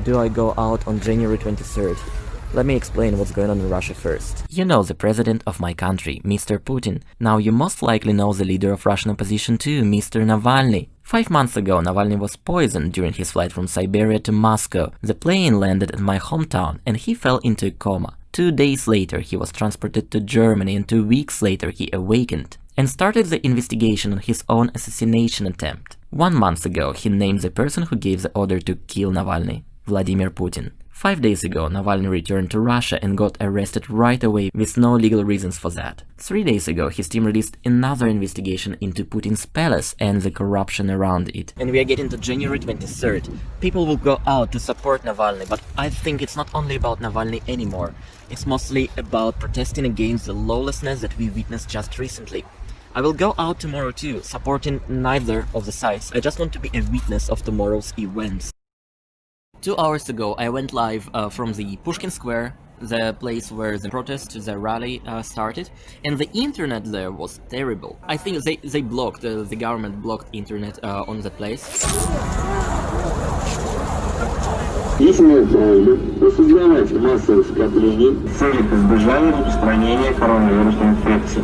do I go out on January 23rd? Let me explain what's going on in Russia first. You know the president of my country, Mr. Putin. Now you most likely know the leader of Russian opposition too, Mr. Navalny. 5 months ago, Navalny was poisoned during his flight from Siberia to Moscow. The plane landed at my hometown and he fell into a coma. 2 days later, he was transported to Germany and 2 weeks later he awakened and started the investigation on his own assassination attempt. 1 month ago, he named the person who gave the order to kill Navalny, Vladimir Putin. 5 days ago, Navalny returned to Russia and got arrested right away with no legal reasons for that. 3 days ago, his team released another investigation into Putin's palace and the corruption around it. And we are getting to January 23rd. People will go out to support Navalny, but I think it's not only about Navalny anymore. It's mostly about protesting against the lawlessness that we witnessed just recently. I will go out tomorrow too, supporting neither of the sides. I just want to be a witness of tomorrow's events. 2 hours ago, I went live from the Pushkin Square, the place where the protest, the rally started, and the internet there was terrible. I think they blocked, the government blocked internet on the place. Если создавать массовые скопления в целях избежания распространения коронавирусной инфекции.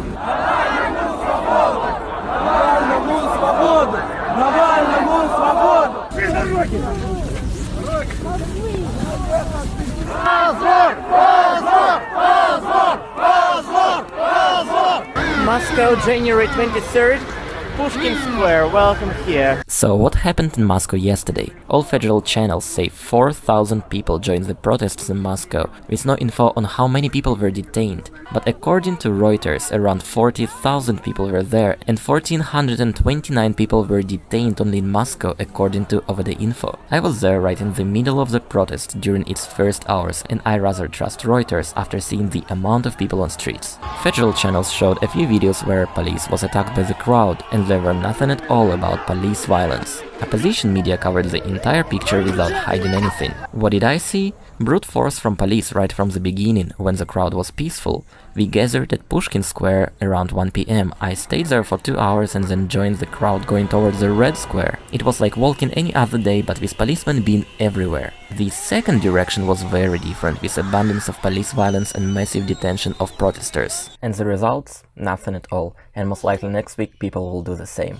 Навальному свободу! Навальному свободу! Все дороги! Moscow, January 23rd, Pushkin Square, welcome here. So what happened in Moscow yesterday? All federal channels say 4,000 people joined the protests in Moscow, with no info on how many people were detained. But according to Reuters, around 40,000 people were there and 1,429 people were detained only in Moscow according to Over the Info. I was there right in the middle of the protest during its first hours, and I rather trust Reuters after seeing the amount of people on streets. Federal channels showed a few videos where police was attacked by the crowd, and there were nothing at all about police violence. Opposition media covered the entire picture without hiding anything. What did I see? Brute force from police right from the beginning, when the crowd was peaceful. We gathered at Pushkin Square around 1 PM. I stayed there for 2 hours and then joined the crowd going towards the Red Square. It was like walking any other day, but with policemen being everywhere. The second direction was very different, with abundance of police violence and massive detention of protesters. And the results? Nothing at all. And most likely next week people will do the same.